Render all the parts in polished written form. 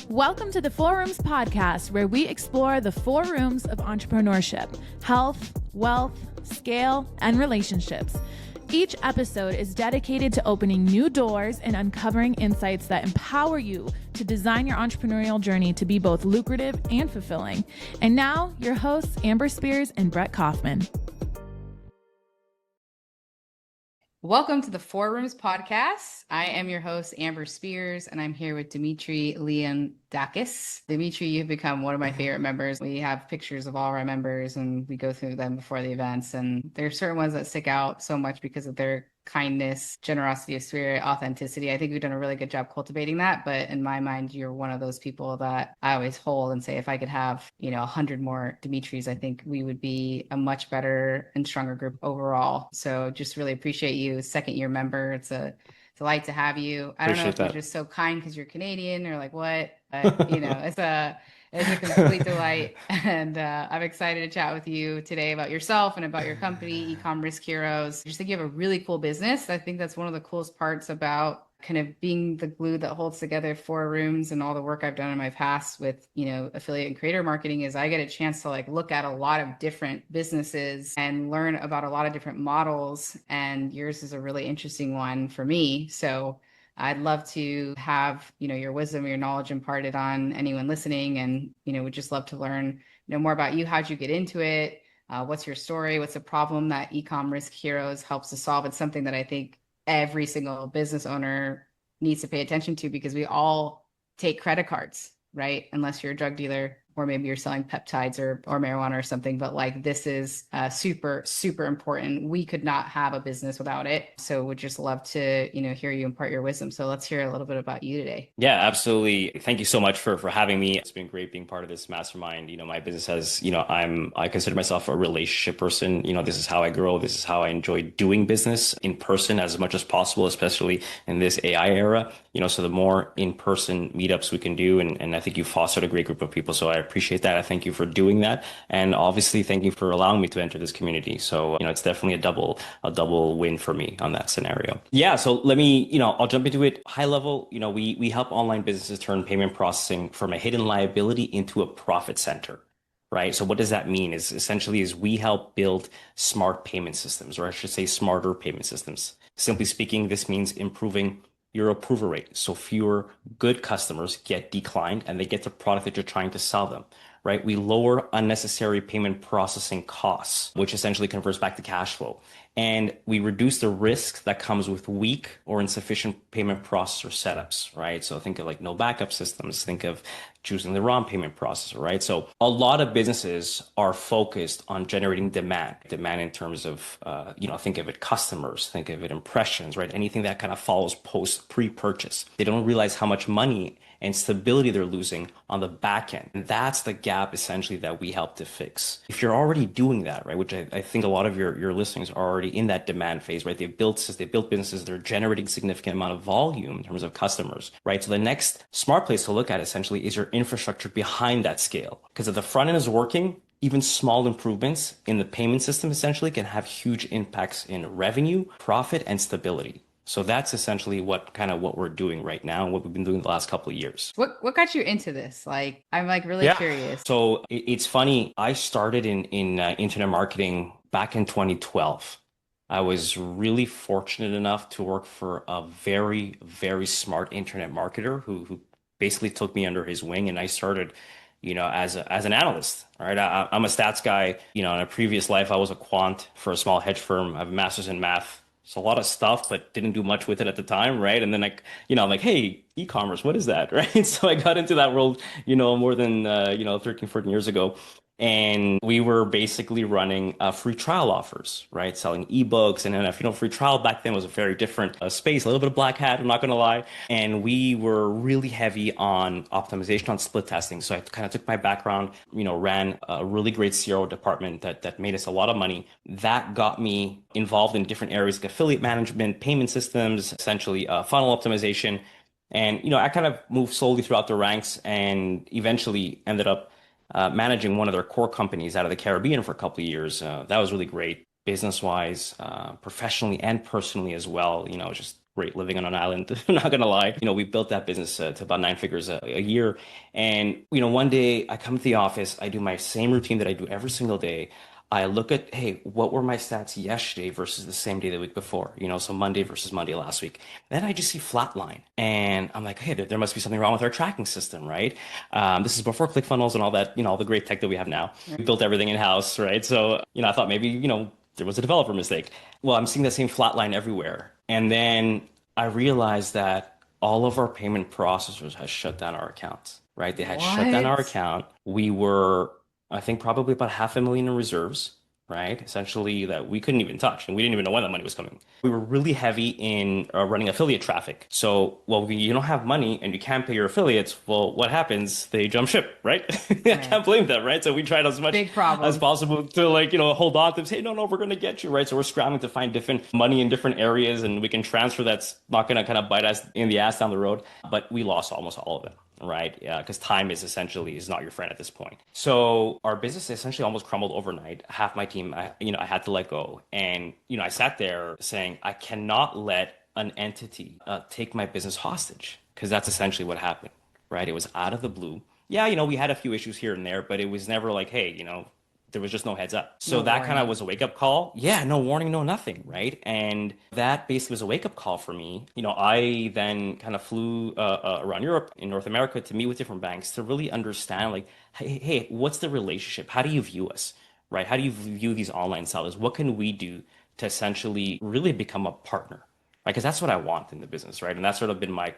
Welcome to the Four Rooms podcast, where we explore the four rooms of entrepreneurship: health, wealth, scale, and relationships. Each episode is dedicated to opening new doors and uncovering insights that empower you to design your entrepreneurial journey to be both lucrative and fulfilling. And now, your hosts, Amber Spears and Brett Kaufman. Welcome to the Four Rooms podcast. I am your host, Amber Spears, and I'm here with Dimitri Lianoudakis. Dimitri, you've become one of my favorite members. We have pictures of all our members and we go through them before the events. And there are certain ones that stick out so much because of their kindness, generosity of spirit, authenticity. I think we've done a really good job cultivating that. But in my mind, you're one of those people that I always hold and say, if I could have, 100 more Dimitris, I think we would be a much better and stronger group overall. So just really appreciate you. Second year member. It's a delight to have you. I don't know if you're just so kind because you're Canadian or like what, but it's a complete delight. And I'm excited to chat with you today about yourself and about your company, Ecom Risk Heroes. I just think you have a really cool business. I think that's one of the coolest parts about kind of being the glue that holds together Four Rooms and all the work I've done in my past with, affiliate and creator marketing is I get a chance to look at a lot of different businesses and learn about a lot of different models. And yours is a really interesting one for me. So I'd love to have, your wisdom, your knowledge imparted on anyone listening. And, would just love to learn, more about you. How'd you get into it? What's your story? What's the problem that Ecom Risk Heroes helps to solve? It's something that I think every single business owner needs to pay attention to because we all take credit cards, right? Unless you're a drug dealer or maybe you're selling peptides or marijuana or something. But this is super, super important. We could not have a business without it. So would just love to, hear you impart your wisdom. So let's hear a little bit about you today. Yeah, absolutely. Thank you so much for having me. It's been great being part of this mastermind. My business has, I consider myself a relationship person. This is how I grow. This is how I enjoy doing business in person as much as possible, especially in this AI era. So the more in-person meetups we can do, and I think you fostered a great group of people. So I appreciate that. I thank you for doing that. And obviously, thank you for allowing me to enter this community. So, it's definitely a double win for me on that scenario. Yeah. So let me, I'll jump into it. High level, we help online businesses turn payment processing from a hidden liability into a profit center. Right. So what does that mean? Is we help build smart payment systems, or I should say smarter payment systems. Simply speaking, this means improving your approval rate. So fewer good customers get declined and they get the product that you're trying to sell them, right? We lower unnecessary payment processing costs, which essentially converts back to cash flow. And we reduce the risk that comes with weak or insufficient payment processor setups, right? So think of no backup systems, think of choosing the wrong payment processor, right? So a lot of businesses are focused on generating demand in terms of, think of it customers, think of it impressions, right? Anything that kind of follows pre-purchase. They don't realize how much money and stability they're losing on the back end. And that's the gap essentially that we help to fix. If you're already doing that, right, which I think a lot of your listeners are already in that demand phase, right? They've built businesses, they're generating significant amount of volume in terms of customers, right? So the next smart place to look at essentially is your infrastructure behind that scale. Because if the front end is working, even small improvements in the payment system essentially can have huge impacts in revenue, profit, and stability. So that's essentially what we're doing right now and what we've been doing the last couple of years. What got you into this? I'm really curious. So it's funny. I started in internet marketing back in 2012. I was really fortunate enough to work for a very, very smart internet marketer who basically took me under his wing, and I started as an analyst. All right. I'm a stats guy. In a previous life, I was a quant for a small hedge firm. I have a master's in math. It's a lot of stuff, but didn't do much with it at the time, right? And then I'm like, hey, e-commerce, what is that, right? So I got into that world, more than 13, 14 years ago. And we were basically running free trial offers, right? Selling ebooks. And then, free trial back then was a very different space, a little bit of black hat, I'm not going to lie. And we were really heavy on optimization, on split testing. So I kind of took my background, ran a really great CRO department that made us a lot of money. That got me involved in different areas like affiliate management, payment systems, essentially funnel optimization. And, I kind of moved slowly throughout the ranks and eventually ended up managing one of their core companies out of the Caribbean for a couple of years. That was really great business-wise, professionally and personally as well. Just great living on an island. I'm not gonna lie. We built that business to about nine figures a year. And, one day I come to the office, I do my same routine that I do every single day. I look at, hey, what were my stats yesterday versus the same day the week before? So Monday versus Monday last week. Then I just see flatline. And I'm like, hey, there must be something wrong with our tracking system, right? This is before ClickFunnels and all that, all the great tech that we have now. We built everything in-house, right? So, I thought maybe, there was a developer mistake. Well, I'm seeing the same flatline everywhere. And then I realized that all of our payment processors had shut down our accounts, right? They had shut down our account. We were, I think, probably about 500,000 in reserves, right? Essentially that we couldn't even touch, and we didn't even know when that money was coming. We were really heavy in running affiliate traffic. So, well, when you don't have money and you can't pay your affiliates, well, what happens? They jump ship, right? I can't blame them, right? So we tried as much as possible to hold on to them, say, no, we're going to get you, right? So we're scrambling to find different money in different areas, and we can transfer that's not going to kind of bite us in the ass down the road. But we lost almost all of it. Right? Yeah, because time is not your friend at this point. So our business essentially almost crumbled overnight. Half my team, I had to let go. And, I sat there saying, I cannot let an entity take my business hostage, because that's essentially what happened, right? It was out of the blue. Yeah, we had a few issues here and there, but it was never like, hey, there was just no heads up. So that kind of was a wake up call. Yeah, no warning, no nothing, right? And that basically was a wake up call for me. I then kind of flew around Europe, in North America, to meet with different banks to really understand, like, hey, what's the relationship? How do you view us, right? How do you view these online sellers? What can we do to essentially really become a partner? Because that's what I want in the business, right? And that's sort of been one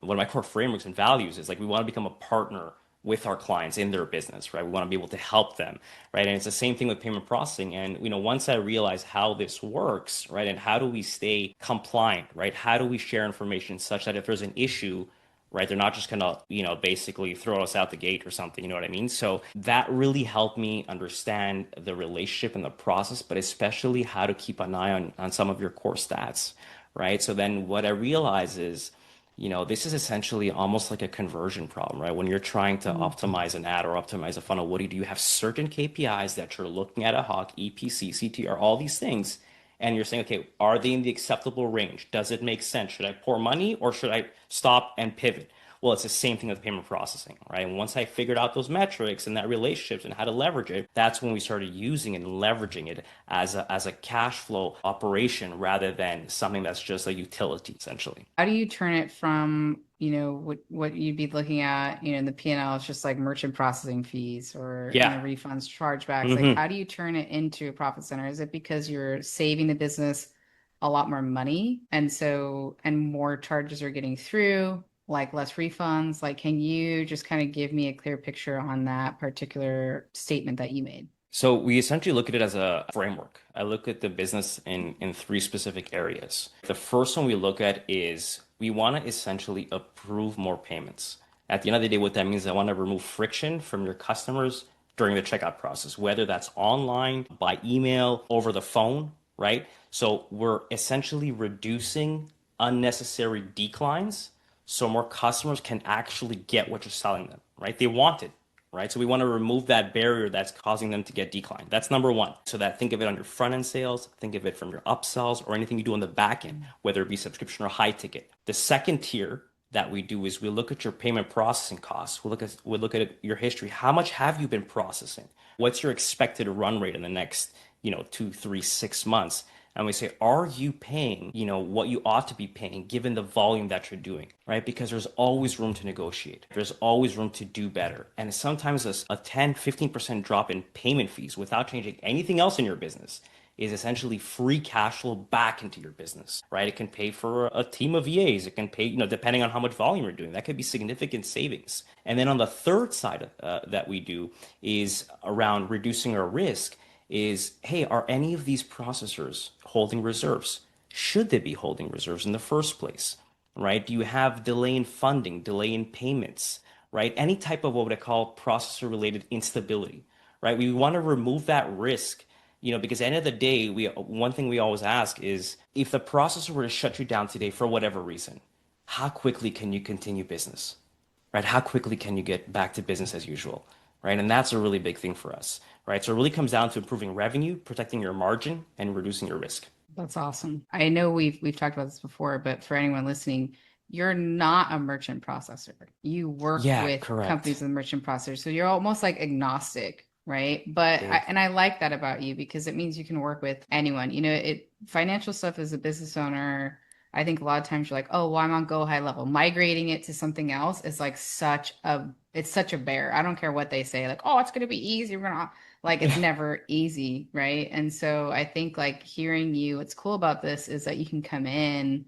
of my core frameworks and values is like, we want to become a partner with our clients in their business, right? We want to be able to help them, right? And it's the same thing with payment processing. And, once I realized how this works, right? And how do we stay compliant, right? How do we share information such that if there's an issue, right, they're not just going to, basically throw us out the gate or something, you know what I mean? So that really helped me understand the relationship and the process, but especially how to keep an eye on some of your core stats, right? So then what I realized is, this is essentially almost like a conversion problem, right? When you're trying to optimize an ad or optimize a funnel, what do? You have certain KPIs that you're looking at ad hoc, EPC, CTR, all these things. And you're saying, okay, are they in the acceptable range? Does it make sense? Should I pour money or should I stop and pivot? Well, it's the same thing with payment processing, right? And once I figured out those metrics and that relationships and how to leverage it, that's when we started using and leveraging it as a cash flow operation rather than something that's just a utility, essentially. How do you turn it from, what you'd be looking at, in the P&L, it's just like merchant processing fees or refunds, chargebacks. Like, how do you turn it into a profit center? Is it because you're saving the business a lot more money and more charges are getting through? Like less refunds? Like, can you just kind of give me a clear picture on that particular statement that you made? So we essentially look at it as a framework. I look at the business in three specific areas. The first one we look at is we want to essentially approve more payments. At the end of the day, what that means is I want to remove friction from your customers during the checkout process, whether that's online, by email, over the phone, right? So we're essentially reducing unnecessary declines so more customers can actually get what you're selling them, right? They want it, right? So we want to remove that barrier that's causing them to get declined. That's number one. So that think of it on your front end sales, think of it from your upsells or anything you do on the back end, whether it be subscription or high ticket. The second tier that we do is we look at your payment processing costs. We look at your history. How much have you been processing? What's your expected run rate in the next, 2, 3, 6 months? And we say, are you paying, what you ought to be paying given the volume that you're doing, right? Because there's always room to negotiate. There's always room to do better. And sometimes a 10, 15% drop in payment fees without changing anything else in your business is essentially free cash flow back into your business, right? It can pay for a team of VAs. It can pay, depending on how much volume you're doing, that could be significant savings. And then on the third side that we do is around reducing our risk is, hey, are any of these processors holding reserves? Should they be holding reserves in the first place, right? Do you have delay in funding, delay in payments, right? Any type of what I call processor-related instability, right? We want to remove that risk, because at the end of the day, one thing we always ask is, if the processor were to shut you down today for whatever reason, how quickly can you continue business, right? How quickly can you get back to business as usual? Right? And that's a really big thing for us, right? So it really comes down to improving revenue, protecting your margin, and reducing your risk. That's awesome. I know we've talked about this before, but for anyone listening, you're not a merchant processor. You work Yeah, with companies correct. with merchant processors, so you're almost like agnostic, right? But I like that about you because it means you can work with anyone. Financial stuff as a business owner. I think a lot of times you're like, oh, well, I'm on go high level. Migrating it to something else is like it's such a bear. I don't care what they say, like, oh, it's gonna be easy. We're gonna like it's never easy, right? And so I think like hearing you, what's cool about this is that you can come in,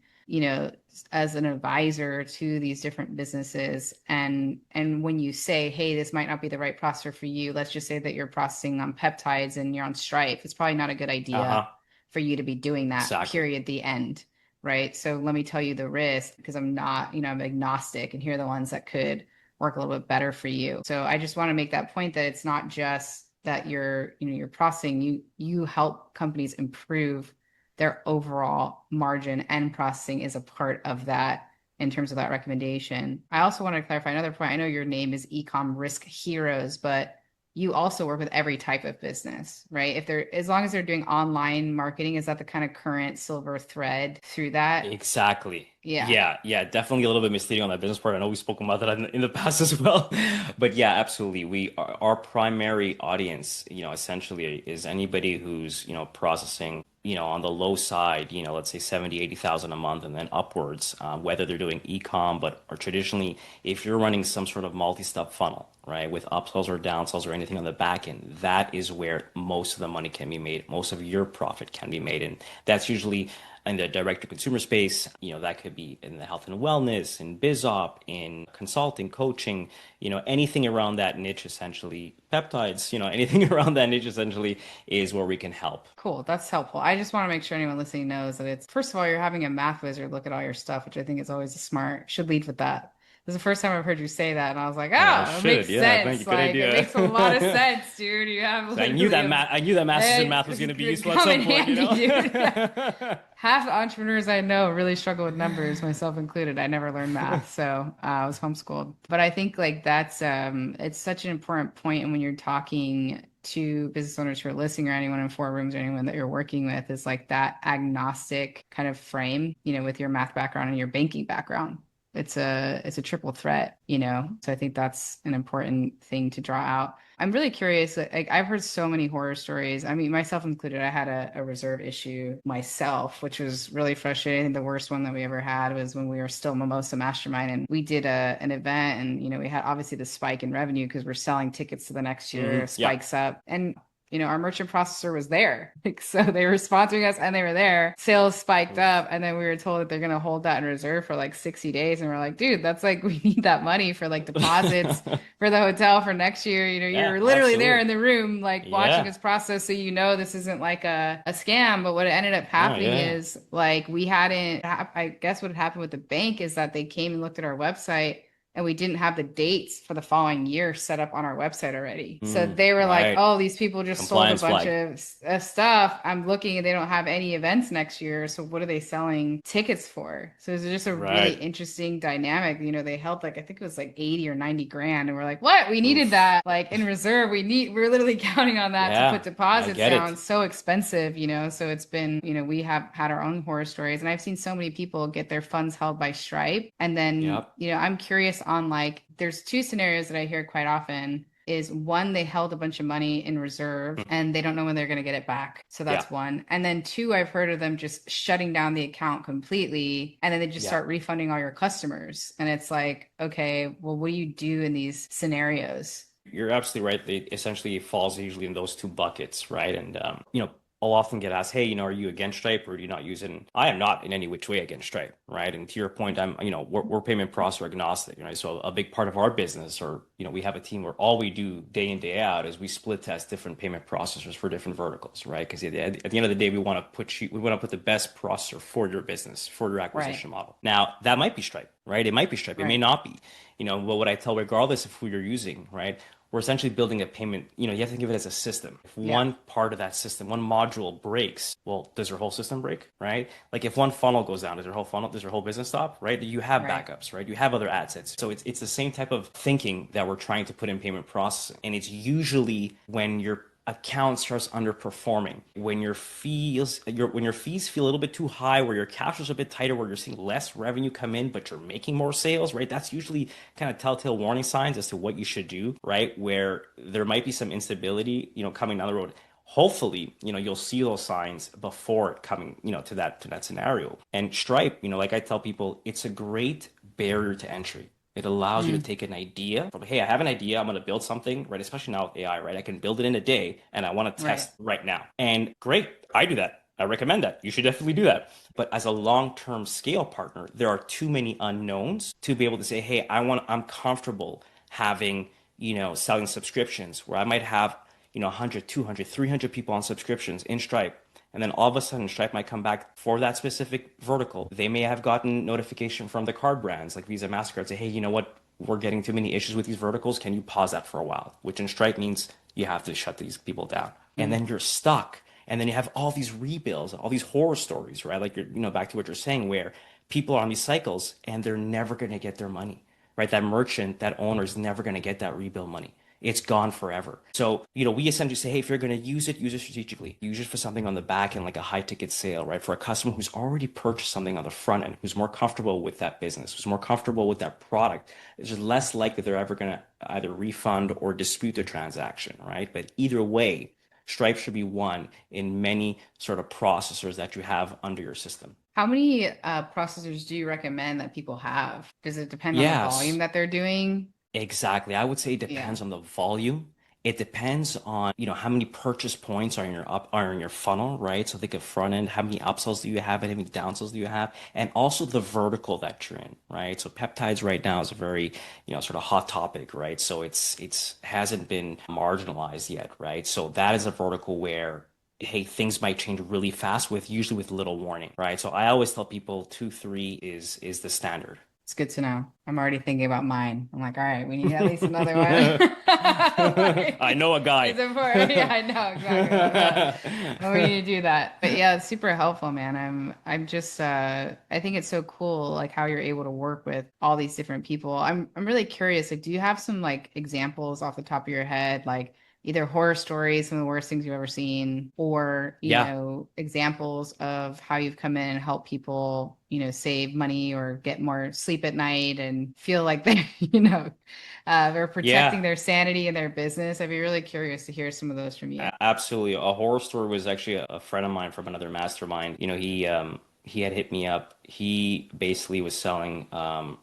as an advisor to these different businesses, and when you say, hey, this might not be the right processor for you, let's just say that you're processing on peptides and you're on Stripe, it's probably not a good idea Uh-huh. for you to be doing that, Exactly. period, the end. Right. So let me tell you the risk because I'm not, I'm agnostic, and here are the ones that could work a little bit better for you. So I just want to make that point that it's not just that you're processing, you help companies improve their overall margin, and processing is a part of that in terms of that recommendation. I also want to clarify another point. I know your name is Ecom Risk Heroes, but you also work with every type of business, right? As long as they're doing online marketing, is that the kind of current silver thread through that? Exactly. Yeah. Yeah, definitely a little bit misleading on that business part. I know we've spoken about that in the past as well. But yeah, absolutely. Our primary audience, essentially is anybody who's, processing, on the low side, let's say 70, 80,000 a month and then upwards, whether they're doing e-com, or traditionally, if you're running some sort of multi-step funnel, right, with upsells or downsells or anything on the back end, that is where most of the money can be made. Most of your profit can be made. And that's usually in the direct to consumer space. That could be in the health and wellness, in biz op, in consulting, coaching, anything around that niche, essentially peptides, anything around that niche essentially is where we can help. Cool. That's helpful. I just want to make sure anyone listening knows that first of all, you're having a math wizard look at all your stuff, which I think is always should lead with that. This is the first time I've heard you say that, and I was like, I oh, it makes should. Yeah, thank sense. you. Good Like, it makes a lot of idea. sense, dude. You have So I knew literally that I knew that master's in math was going to be useful at come in some point, handy, dude. Half the entrepreneurs I know really struggle with numbers, myself included. I never learned math, so I was homeschooled. But I think like that's it's such an important point, and when you're talking to business owners who are listening, or anyone in four rooms, or anyone that you're working with, is like that agnostic kind of frame, with your math background and your banking background. It's a triple threat. So I think that's an important thing to draw out. I'm really curious. Like I've heard so many horror stories. I mean, myself included. I had a reserve issue myself, which was really frustrating. The worst one that we ever had was when we were still Mimosa Mastermind, and we did an event, and we had obviously the spike in revenue because we're selling tickets to the next year, Yeah. spikes up, and our merchant processor was there. Like, so they were sponsoring us and they were there. Sales spiked up. And then we were told that they're going to hold that in reserve for like 60 days. And we're like, dude, that's like, we need that money for like deposits for the hotel for next year. Yeah, you're literally there absolutely. in the room, like watching Yeah. this process. So, this isn't like a scam. But what ended up No, happening yeah. is like, I guess what had happened with the bank is that they came and looked at our website, and we didn't have the dates for the following year set up on our website already. So they were like, Right. oh, these people just sold a Compliance bunch flag. of stuff. I'm looking and they don't have any events next year. So what are they selling tickets for? So it's just a really Right. interesting dynamic. They held like, I think it was like 80 or 90 grand. And we're like, what? We needed Oof. that like in reserve. We're literally counting on that to put Yeah, I deposits get down. it. It's so expensive, so it's been, we have had our own horror stories. And I've seen so many people get their funds held by Stripe. And then, Yep. I'm curious on like, there's two scenarios that I hear quite often. Is one, they held a bunch of money in reserve and they don't know when they're going to get it back. So Yeah. that's one. And then two, I've heard of them just shutting down the account completely, and then they just Yeah. start refunding all your customers. And it's like, okay, well, what do you do in these scenarios? You're absolutely right. It essentially falls usually in those two buckets, right? And I'll often get asked, hey, are you against Stripe or do you not use it? And I am not in any which way against Stripe, right? And to your point, we're payment processor agnostic, right? So a big part of our business, or we have a team where all we do day in, day out is we split test different payment processors for different verticals, right? Because at the end of the day, we want to put the best processor for your business, for your acquisition model. Now that might be Stripe, right? It might be Stripe. It may not be. But what I tell, regardless of who you're using, right? We're essentially building a payment, you have to think of it as a system. If one part of that system, one module breaks, well, does your whole system break, right? Like if one funnel goes down, does your whole business stop, right? You have backups, right? You have other assets. So it's the same type of thinking that we're trying to put in payment processing. And it's usually when you're account starts underperforming, when when your fees feel a little bit too high, where your cash is a bit tighter, where you're seeing less revenue come in, but you're making more sales, right? That's usually kind of telltale warning signs as to what you should do, right? Where there might be some instability, coming down the road. Hopefully, you'll see those signs before it coming, to that scenario. And Stripe, like I tell people, it's a great barrier to entry. It allows you to take an idea from, hey, I have an idea, I'm going to build something, right? Especially now with AI, right? I can build it in a day and I want to test right now. And great, I do that. I recommend that. You should definitely do that. But as a long-term scale partner, there are too many unknowns to be able to say, hey, I'm comfortable having, selling subscriptions where I might have, 100, 200, 300 people on subscriptions in Stripe. And then all of a sudden, Stripe might come back for that specific vertical. They may have gotten notification from the card brands like Visa, MasterCard, say, hey, you know what? We're getting too many issues with these verticals. Can you pause that for a while? Which in Stripe means you have to shut these people down. And then you're stuck. And then you have all these rebills, all these horror stories, right? Like you're, back to what you're saying, where people are on these cycles and they're never going to get their money, right? That merchant, that owner is never going to get that rebill money. It's gone forever. So, we essentially say, hey, if you're going to use it strategically. Use it for something on the back end, like a high ticket sale, right? For a customer who's already purchased something on the front end, who's more comfortable with that business, who's more comfortable with that product, it's just less likely they're ever going to either refund or dispute the transaction, right? But either way, Stripe should be one in many sort of processors that you have under your system. How many processors do you recommend that people have? Does it depend on the volume Yes, that they're doing? exactly. I would say it Yeah. depends on the volume. It depends on, how many purchase points are in your funnel, right? So think of front end, how many upsells do you have and how many downsells do you have? And also the vertical that you're in, right? So peptides right now is a very, sort of hot topic, right? So it's hasn't been marginalized yet, right? So that is a vertical where, hey, things might change really fast usually with little warning, right? So I always tell people 2, 3 is the standard. It's good to know. I'm already thinking about mine. I'm like, all right, we need at least another one. I know a guy. It's important. Yeah, I know exactly. We need to do that. But yeah, it's super helpful, man. I'm just I think it's so cool like how you're able to work with all these different people. I'm really curious. Like, do you have some like examples off the top of your head, like either horror stories, some of the worst things you've ever seen, or, Yeah. examples of how you've come in and helped people, save money or get more sleep at night and feel like they, they're protecting Yeah. their sanity and their business. I'd be really curious to hear some of those from you. Absolutely. A horror story was actually a friend of mine from another mastermind. He had hit me up. He basically was selling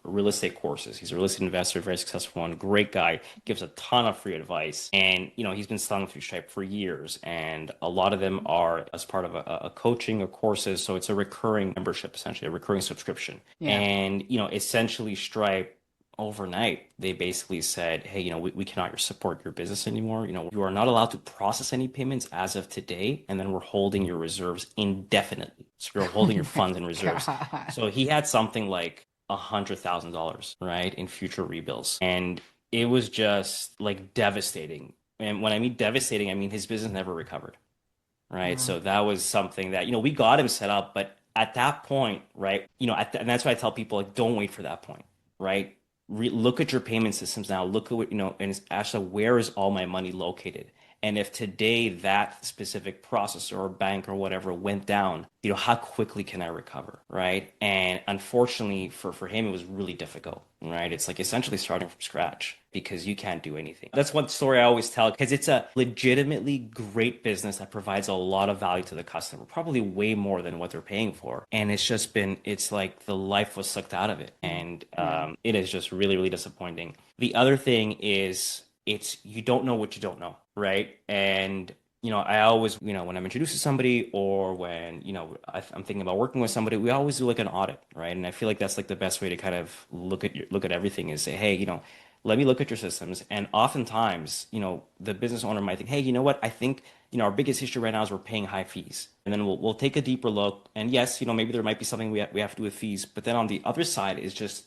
real estate courses. He's a real estate investor, very successful one, great guy, gives a ton of free advice. And, he's been selling through Stripe for years. And a lot of them are as part of a coaching or courses. So it's a recurring membership, essentially, a recurring subscription. Yeah. And, essentially Stripe overnight, they basically said, hey, we cannot support your business anymore. You are not allowed to process any payments as of today. And then we're holding your reserves indefinitely. So you're holding your funds in reserves. God. So he had something like $100,000, right, in future rebills. And it was just like devastating. And when I mean devastating, I mean his business never recovered, right? Wow. So that was something that, we got him set up. But at that point, right, and that's why I tell people, like, don't wait for that point, right? Look at your payment systems now. Look at what, and it's actually, where is all my money located? And if today that specific processor or bank or whatever went down, how quickly can I recover, right? And unfortunately for him, it was really difficult, right? It's like essentially starting from scratch because you can't do anything. That's one story I always tell because it's a legitimately great business that provides a lot of value to the customer, probably way more than what they're paying for. And it's like the life was sucked out of it. And it is just really, really disappointing. The other thing is, you don't know what you don't know, right? And I always, when I'm introduced to somebody or when I'm thinking about working with somebody, we always do like an audit, right? And I feel like that's like the best way to kind of look at everything is say, hey, let me look at your systems. And oftentimes, the business owner might think, hey, you know what? I think our biggest issue right now is we're paying high fees. And then we'll take a deeper look. And yes, maybe there might be something we have to do with fees. But then on the other side is just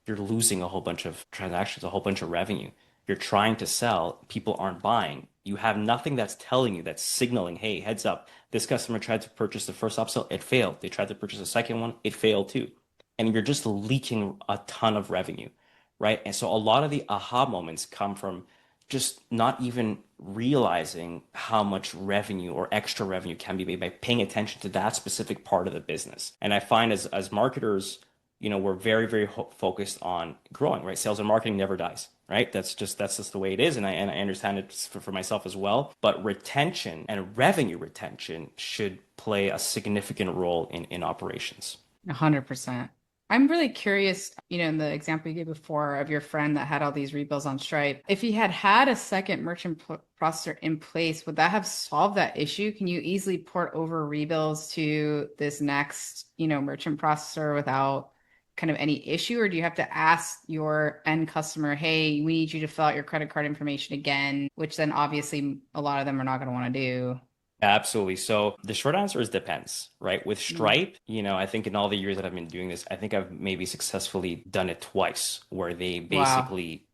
you're losing a whole bunch of transactions, a whole bunch of revenue. You're trying to sell, people aren't buying. You have nothing that's telling you, that's signaling, hey, heads up, this customer tried to purchase the first upsell, it failed. They tried to purchase the second one, it failed too. And you're just leaking a ton of revenue, right? And so a lot of the aha moments come from, just not even realizing how much revenue or extra revenue can be made by paying attention to that specific part of the business. And I find as marketers, we're very, very focused on growing, right? Sales and marketing never dies, right? That's just the way it is. And I understand it for myself as well. But retention and revenue retention should play a significant role in operations. 100%. I'm really curious, in the example you gave before of your friend that had all these rebills on Stripe, if he had had a second merchant processor in place, would that have solved that issue? Can you easily port over rebills to this next, merchant processor without kind of any issue? Or do you have to ask your end customer, hey, we need you to fill out your credit card information again, which then obviously a lot of them are not going to want to do? Absolutely. So the short answer is depends, right? With Mm. Stripe, I think in all the years that I've been doing this, I think I've maybe successfully done it twice where they Wow. basically,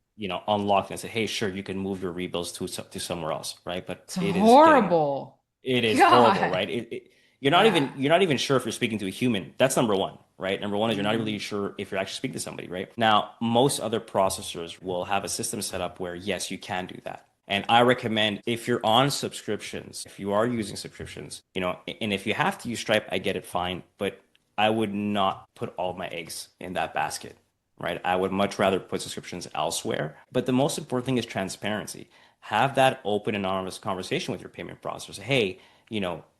unlock and say, hey, sure, you can move your rebills to somewhere else, right? But It's it is getting, horrible. it is horrible, God. right? Yeah. you're not even sure if you're speaking to a human. That's number one, right? Number one is you're not Mm. really sure if you're actually speaking to somebody, right? Now, most other processors will have a system set up where, yes, you can do that. And I recommend if you're on subscriptions, if you are using subscriptions, and if you have to use Stripe, I get it fine, but I would not put all my eggs in that basket, right? I would much rather put subscriptions elsewhere. But the most important thing is transparency. Have that open and honest conversation with your payment processor. Say, hey,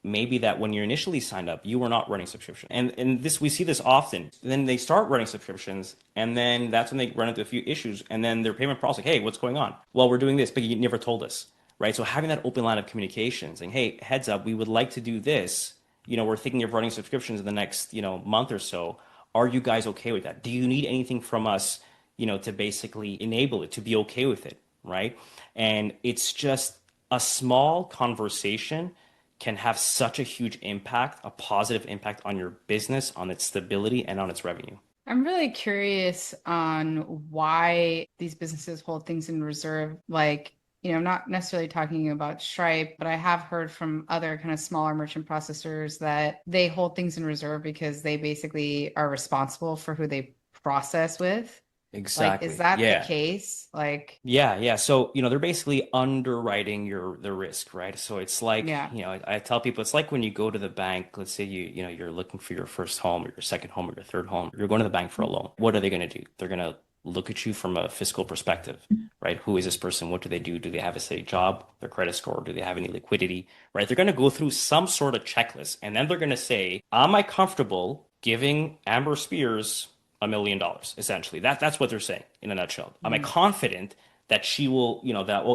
maybe that when you initially signed up, you were not running subscription. And this we see this often. Then they start running subscriptions, and then that's when they run into a few issues. And then their payment processor, hey, what's going on? Well, we're doing this, but you never told us, right? So having that open line of communication, saying, hey, heads up, we would like to do this. We're thinking of running subscriptions in the next, month or so. Are you guys okay with that? Do you need anything from us, to basically enable it, to be okay with it, right? And it's just a small conversation can have such a huge impact, a positive impact on your business, on its stability, and on its revenue. I'm really curious on why these businesses hold things in reserve. Like, I'm not necessarily talking about Stripe, but I have heard from other kind of smaller merchant processors that they hold things in reserve because they basically are responsible for who they process with. Like, is Exactly. that the Yeah. case? Like, Yeah, yeah. So, they're basically underwriting the risk, right? So it's like, yeah. I tell people it's like when you go to the bank, let's say you're looking for your first home or your second home or your third home. You're going to the bank for a loan. What are they going to do? They're going to look at you from a fiscal perspective, right? Who is this person? What do they do? Do they have a steady job? Their credit score? Do they have any liquidity? Right? They're going to go through some sort of checklist, and then they're going to say, "Am I comfortable giving Amber Spears $1 million?" Essentially, that's what they're saying in a nutshell. Am I Mm. confident that she will,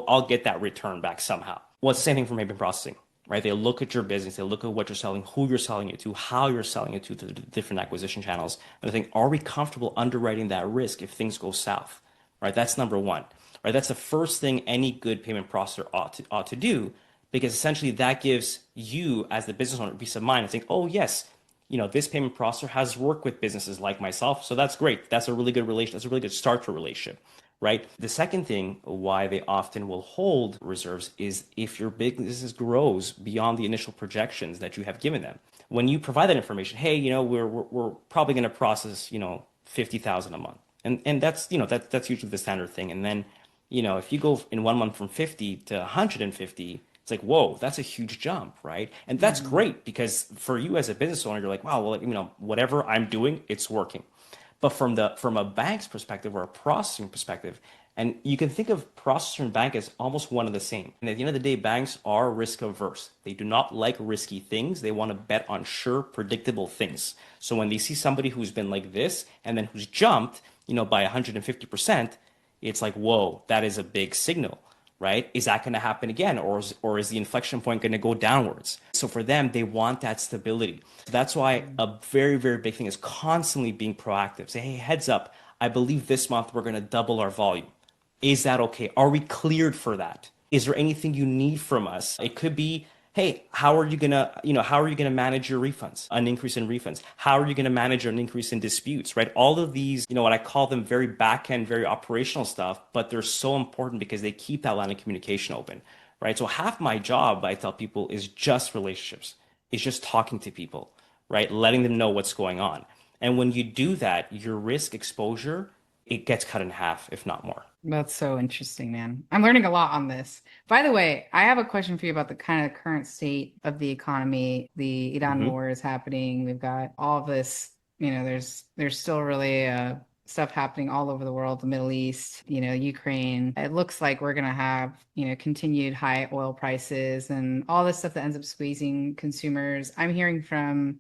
I'll get that return back somehow. Well, it's the same thing for payment processing, right? They look at your business, they look at what you're selling, who you're selling it to, how you're selling it to the different acquisition channels. And they think, are we comfortable underwriting that risk if things go south, right? That's number one, right? That's the first thing any good payment processor ought to do, because essentially that gives you as the business owner peace of mind and think, oh yes, this payment processor has worked with businesses like myself. So that's great. That's a really good relation. That's a really good start to a relationship, right? The second thing why they often will hold reserves is if your business grows beyond the initial projections that you have given them. When you provide that information, hey, we're probably going to process, 50,000 a month. And that's, that's usually the standard thing. And then, if you go in 1 month from 50 to 150, it's like, whoa, that's a huge jump, right? And that's Mm. great because for you as a business owner, you're like, wow, well, whatever I'm doing, it's working. But from a bank's perspective or a processing perspective, and you can think of processor and bank as almost one and the same. And at the end of the day, banks are risk averse. They do not like risky things. They want to bet on sure, predictable things. So when they see somebody who's been like this and then who's jumped, by 150%, it's like, whoa, that is a big signal, right? Is that going to happen again? Or is the inflection point going to go downwards? So for them, they want that stability. So that's why a very, very big thing is constantly being proactive. Say, hey, heads up, I believe this month we're going to double our volume. Is that okay? Are we cleared for that? Is there anything you need from us? It could be, hey, how are you gonna manage your refunds? An increase in refunds. How are you gonna manage an increase in disputes, right? All of these, what I call them very back end, very operational stuff, but they're so important because they keep that line of communication open, right? So half my job, I tell people, is just relationships. It's just talking to people, right? Letting them know what's going on. And when you do that, your risk exposure, it gets cut in half, if not more. That's so interesting, man. I'm learning a lot on this. By the way, I have a question for you about the kind of current state of the economy. The Iran Hmm. war is happening. We've got all of this, there's still really stuff happening all over the world, the Middle East, Ukraine. It looks like we're going to have, continued high oil prices and all this stuff that ends up squeezing consumers. I'm hearing from,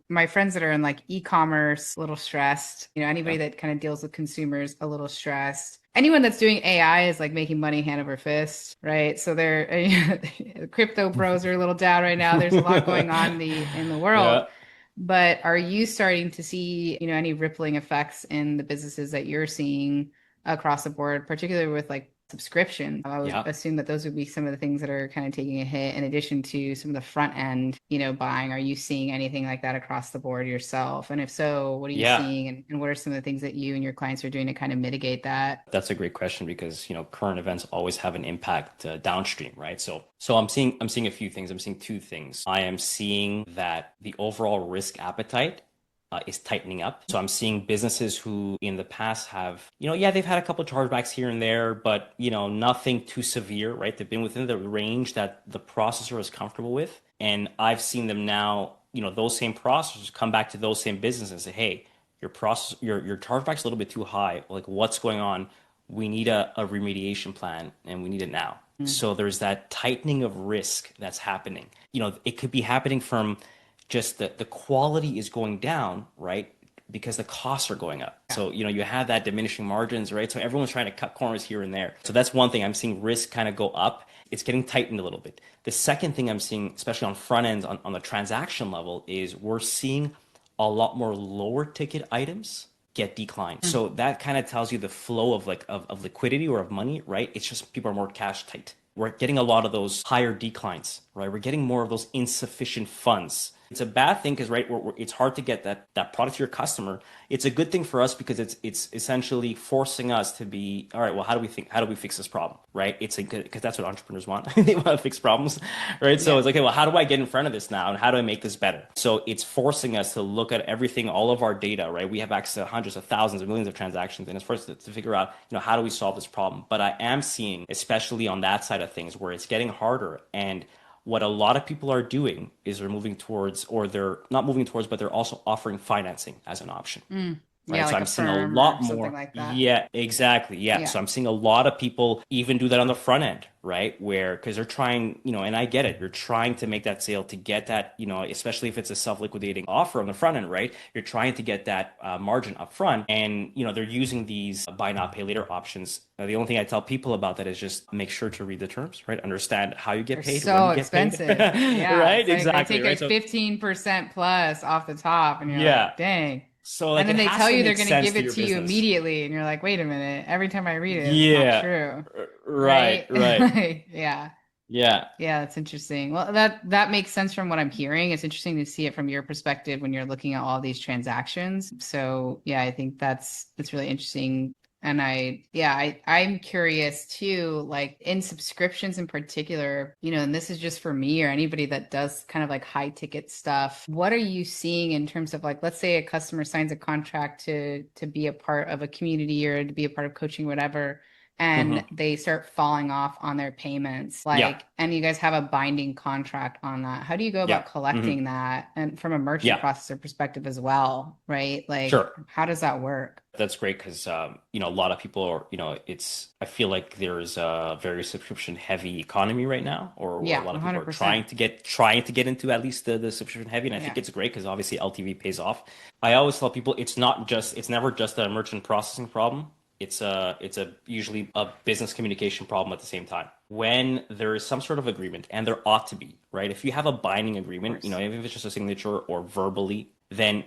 my friends that are in like e-commerce, a little stressed, anybody Yeah. that kind of deals with consumers, a little stressed. Anyone that's doing AI is like making money hand over fist, right? So they're crypto bros are a little down right now. There's a lot going on in the world. Yeah. But are you starting to see, any rippling effects in the businesses that you're seeing across the board, particularly with like subscription? I would Yeah. assume that those would be some of the things that are kind of taking a hit in addition to some of the front end, buying. Are you seeing anything like that across the board yourself? And if so, what are you Yeah. seeing and what are some of the things that you and your clients are doing to kind of mitigate that? That's a great question because current events always have an impact downstream, right? So I'm seeing a few things. I'm seeing two things. I am seeing that the overall risk appetite is tightening up. So I'm seeing businesses who in the past have, yeah, they've had a couple of chargebacks here and there, but nothing too severe, right? They've been within the range that the processor is comfortable with, and I've seen them now, those same processors come back to those same businesses and say, hey, your chargeback's a little bit too high. Like, what's going on? We need a remediation plan and we need it now. So there's that tightening of risk that's happening. It could be happening from just the quality is going down, right? Because the costs are going up. So, you have that diminishing margins, right? So everyone's trying to cut corners here and there. So that's one thing. I'm seeing risk kind of go up. It's getting tightened a little bit. The second thing I'm seeing, especially on front ends, on the transaction level, is we're seeing a lot more lower ticket items get declined. So that kind of tells you the flow of of liquidity or of money, right? It's just people are more cash tight. We're getting a lot of those higher declines, right? We're getting more of those insufficient funds. It's a bad thing because, right, it's hard to get that product to your customer. It's a good thing for us because it's essentially forcing us to be, all right, well, how do we fix this problem, right? It's because that's what entrepreneurs want. They want to fix problems, right? So Yeah. it's like, okay, well, how do I get in front of this now and how do I make this better? So it's forcing us to look at everything, all of our data, right? We have access to hundreds of thousands of millions of transactions, and it's for us to figure out, how do we solve this problem? But I am seeing, especially on that side of things, where it's getting harder. And what a lot of people are doing is they're moving towards, or they're not moving towards, but they're also offering financing as an option. Yeah, Right. So like I'm a seeing a firm or lot something more. like that. Yeah, exactly. Yeah. Yeah. So I'm seeing a lot of people even do that on the front end, right? Where, because they're trying, and I get it. You're trying to make that sale to get that, especially if it's a self-liquidating offer on the front end, right? You're trying to get that margin up front. And, they're using these buy now, pay later options. The only thing I tell people about that is just make sure to read the terms, right? Understand how you They're get paid, when so you get paid. expensive. Yeah. Right? It's like they Exactly. take a Right. So, 15% plus off the top, and you're yeah. like, dang. So And like then it they has tell to you they're make going to sense give to it your to you business. immediately. And you're like, wait a minute. Every time I read it, it's not Yeah. true. Right. Right? Right. Like, yeah. Yeah. Yeah, that's interesting. Well, that makes sense from what I'm hearing. It's interesting to see it from your perspective when you're looking at all these transactions. So yeah, I think that's really interesting. And I'm curious too, like in subscriptions in particular, and this is just for me or anybody that does kind of like high ticket stuff. What are you seeing in terms of like, let's say a customer signs a contract to be a part of a community or to be a part of coaching, whatever, and Hmm. they start falling off on their payments, Yeah. like, and you guys have a binding contract on that. How do you go Yeah. about Hmm. collecting that? And from a merchant Yeah. processor perspective as well, right? Like, Sure. how does that work? That's great because a lot of people are, I feel like there's a very subscription heavy economy right now, or a Yeah, lot of people are 100%. trying to get into at least the subscription heavy, and I think Yeah. it's great because obviously LTV pays off. I always tell people it's never just a merchant processing problem. It's a usually a business communication problem at the same time. When there is some sort of agreement, and there ought to be, right? If you have a binding Of agreement, course. even if it's just a signature or verbally, then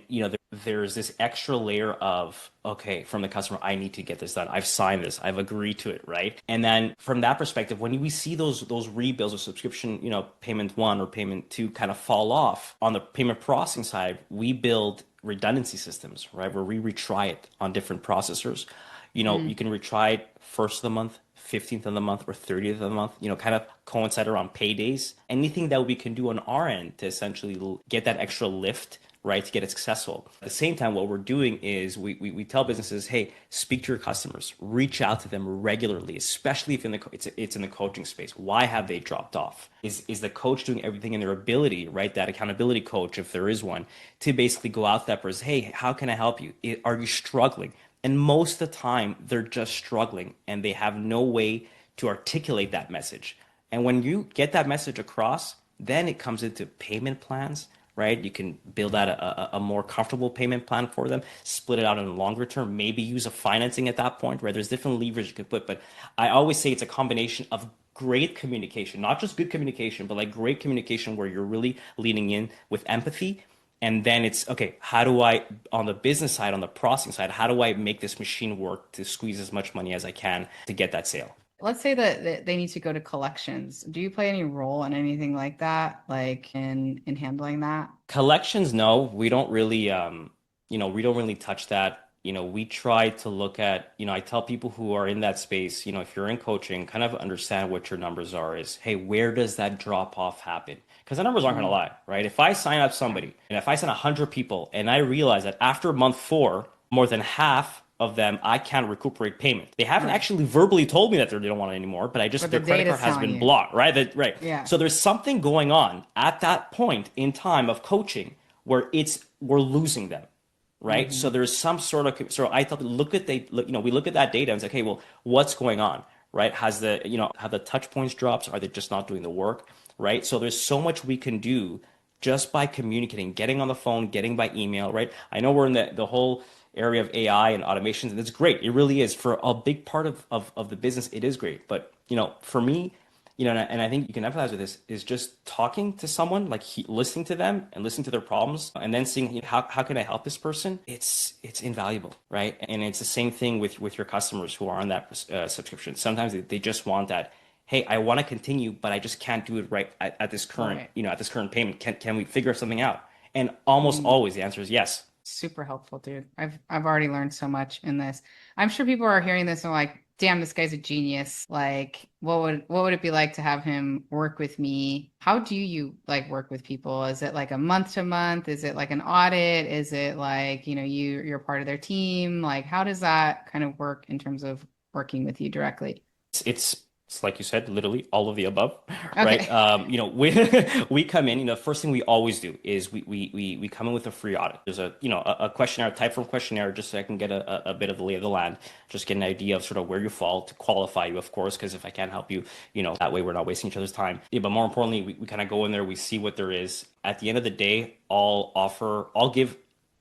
there's this extra layer of, okay, from the customer, I need to get this done. I've signed this. I've agreed to it, right? And then from that perspective, when we see those rebills or subscription, payment one or payment two kind of fall off on the payment processing side, we build redundancy systems, right? Where we retry it on different processors. You can retry it first of the month, 15th of the month, or 30th of the month, kind of coincide around paydays. Anything that we can do on our end to essentially get that extra lift, right, to get it successful. At the same time, what we're doing is we tell businesses, hey, speak to your customers, reach out to them regularly, especially if it's in the coaching space. Why have they dropped off? Is the coach doing everything in their ability, right? That accountability coach, if there is one, to basically go out to that person, hey, how can I help you? Are you struggling? And most of the time, they're just struggling and they have no way to articulate that message. And when you get that message across, then it comes into payment plans, right? You can build out a more comfortable payment plan for them, split it out in the longer term, maybe use a financing at that point, right? There's different levers you could put, but I always say it's a combination of great communication, not just good communication, but like great communication where you're really leaning in with empathy. And then it's, okay, how do I, on the business side, on the processing side, how do I make this machine work to squeeze as much money as I can to get that sale? Let's say that they need to go to collections. Do you play any role in anything like that, like in handling that? Collections, no, we don't really, we don't really touch that. We try to look at, I tell people who are in that space, if you're in coaching, kind of understand what your numbers are is, hey, where does that drop off happen? Because the numbers aren't going to lie, right? If I sign up somebody and if I send 100 people and I realize that after month 4, more than half of them, I can't recuperate payment. They haven't actually verbally told me that they don't want it anymore, but their credit card has been blocked, right? Right. Yeah. So there's something going on at that point in time of coaching where we're losing them, right? Mm-hmm. So there's some sort of, so I thought, we look at that data and say, okay, well, what's going on, right? Have the touch points dropped? Are they just not doing the work, right? So there's so much we can do just by communicating, getting on the phone, getting by email, right? I know we're in the whole area of AI and automations, and it's great. It really is. For a big part of the business, it is great. But, for me, and I think you can empathize with this, is just talking to someone, like listening to them and listening to their problems, and then seeing how can I help this person. It's invaluable, right? And it's the same thing with your customers who are on that subscription. Sometimes they just want that, hey, I want to continue, but I just can't do it right at this current, at this current payment. Can we figure something out? And almost always the answer is yes. Super helpful, dude. I've already learned so much in this. I'm sure people are hearing this and like, damn, this guy's a genius. Like, what would it be like to have him work with me? How do you like work with people? Is it like a month to month? Is it like an audit? Is it like, you're part of their team? Like, how does that kind of work in terms of working with you directly? It's like you said, literally all of the above, okay. right? We come in, the first thing we always do is we come in with a free audit. There's a questionnaire, a type form questionnaire, just so I can get a bit of the lay of the land, just get an idea of sort of where you fall to qualify you, of course, because if I can't help you, that way we're not wasting each other's time. Yeah, but more importantly, we kind of go in there, we see what there is. At the end of the day, I'll give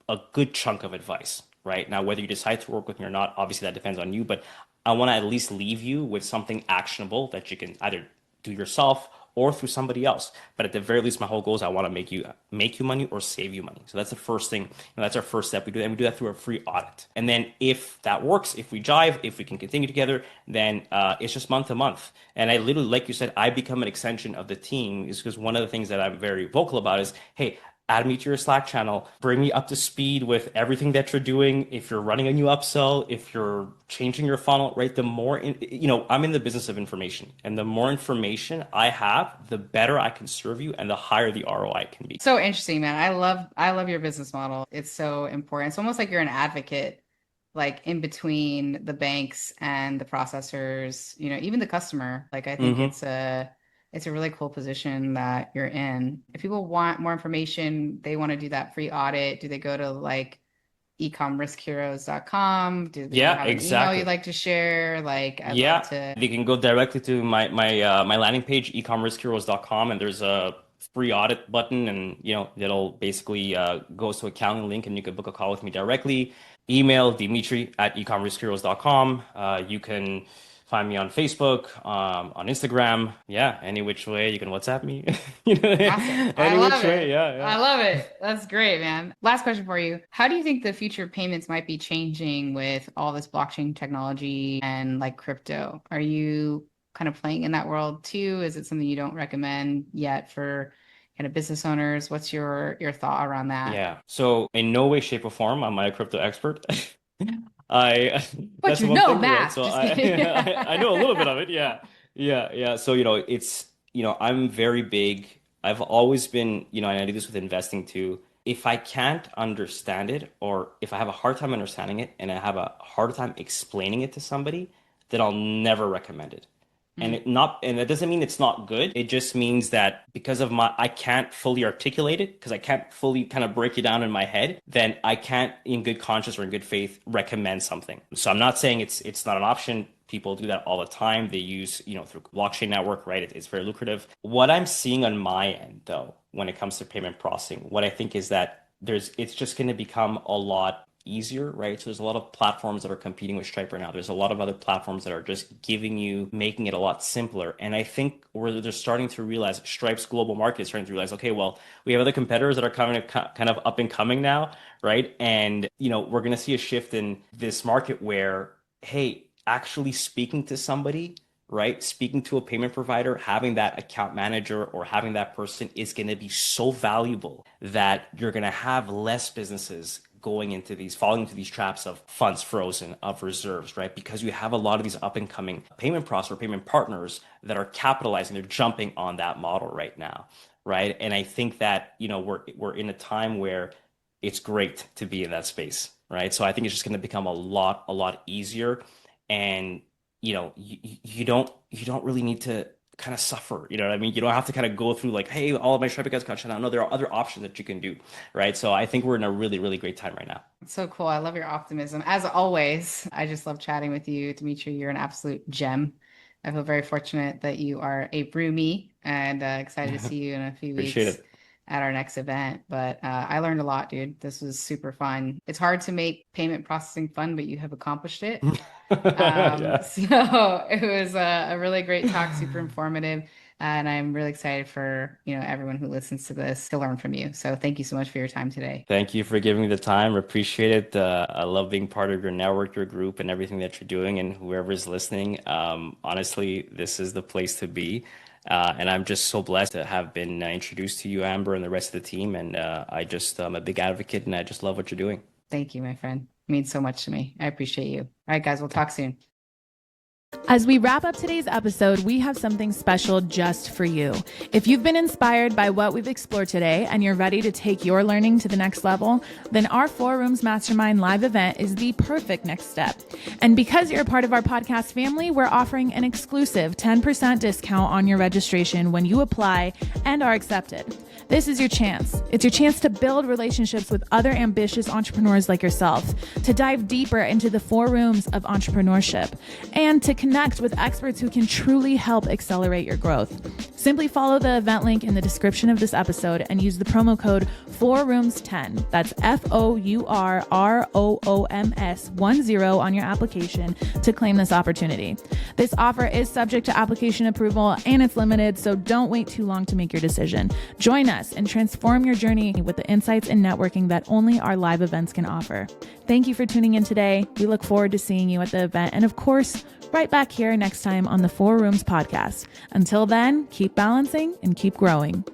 a good chunk of advice, right? Now, whether you decide to work with me or not, obviously that depends on you, but I want to at least leave you with something actionable that you can either do yourself or through somebody else. But at the very least, my whole goal is I want to make you money or save you money. So that's the first thing. That's our first step. We do that, and we do that through a free audit. And then if that works, if we jive, if we can continue together, then it's just month to month. And I literally, like you said, I become an extension of the team, is because one of the things that I'm very vocal about is, hey, add me to your Slack channel, bring me up to speed with everything that you're doing. If you're running a new upsell, if you're changing your funnel, right? The more, I'm in the business of information, and the more information I have, the better I can serve you and the higher the ROI can be. So interesting, man. I love your business model. It's so important. It's almost like you're an advocate, like in between the banks and the processors, even the customer. Like, I think it's a really cool position that you're in. If people want more information, they want to do that free audit, do they go to like ecomriskheroes.com? Do they have an email you'd like to share? Like, I'd love to... They can go directly to my landing page, ecomriskheroes.com, and there's a free audit button, and that'll basically goes to accounting link, and you can book a call with me directly. Email Dimitri@ecomriskheroes.com. You can find me on Facebook, on Instagram. Yeah, any which way. You can WhatsApp me. Awesome. I love it. Yeah. I love it. That's great, man. Last question for you. How do you think the future of payments might be changing with all this blockchain technology and like crypto? Are you kind of playing in that world too? Is it something you don't recommend yet for kind of business owners? What's your thought around that? Yeah. So in no way, shape, or form am I a crypto expert. But you know math. Right? So I know a little bit of it. Yeah. So, it's, I'm very big. I've always been, and I do this with investing too. if I can't understand it, or if I have a hard time understanding it and I have a hard time explaining it to somebody, then I'll never recommend it. And it doesn't mean it's not good. It just means that because of I can't fully articulate it, because I can't fully kind of break it down in my head, then I can't in good conscience or in good faith recommend something. So I'm not saying it's not an option. People do that all the time. They use, through blockchain network, right? It's very lucrative. What I'm seeing on my end, though, when it comes to payment processing, what I think is that it's just going to become a lot easier, right? So there's a lot of platforms that are competing with Stripe right now. There's a lot of other platforms that are just making it a lot simpler. And I think where they're starting to realize, Stripe's global market is starting to realize, okay, well, we have other competitors that are kind of up and coming now, right? And, we're going to see a shift in this market where, hey, actually speaking to somebody, right? Speaking to a payment provider, having that account manager or having that person is going to be so valuable that you're going to have less businesses falling into these traps of funds frozen, of reserves, right? Because you have a lot of these up and coming payment processor, payment partners that are capitalizing, they're jumping on that model right now, right? And I think that, we're in a time where it's great to be in that space, right? So I think it's just going to become a lot easier. And, you don't really need to kind of suffer, you know what I mean? You don't have to kind of go through like, hey, all of my Stripe accounts got shut down. No, there are other options that you can do, right? So I think we're in a really, really great time right now. It's so cool. I love your optimism. As always, I just love chatting with you, Dimitri. You're an absolute gem. I feel very fortunate that you are a Broomie, and excited to see you in a few weeks at our next event. But I learned a lot, dude. This was super fun. It's hard to make payment processing fun, but you have accomplished it. Yeah. So it was a really great talk, super informative. And I'm really excited for, everyone who listens to this to learn from you. So thank you so much for your time today. Thank you for giving me the time. Appreciate it. I love being part of your network, your group, and everything that you're doing. And whoever's listening, honestly, this is the place to be. And I'm just so blessed to have been introduced to you, Amber, and the rest of the team. And I'm a big advocate, and I just love what you're doing. Thank you, my friend. It means so much to me. I appreciate you. All right, guys, we'll talk soon. As we wrap up today's episode, we have something special just for you. If you've been inspired by what we've explored today and you're ready to take your learning to the next level, then our 4 Rooms Mastermind live event is the perfect next step. And because you're a part of our podcast family, we're offering an exclusive 10% discount on your registration when you apply and are accepted. This is your chance. It's your chance to build relationships with other ambitious entrepreneurs like yourself, to dive deeper into the 4 rooms of entrepreneurship, and to connect with experts who can truly help accelerate your growth. Simply follow the event link in the description of this episode and use the promo code 4rooms10. That's FOURROOMS10 on your application to claim this opportunity. This offer is subject to application approval and it's limited, so don't wait too long to make your decision. Join us and transform your journey with the insights and networking that only our live events can offer. Thank you for tuning in today. We look forward to seeing you at the event and, of course, right back here next time on the 4 Rooms podcast. Until then, keep balancing and keep growing.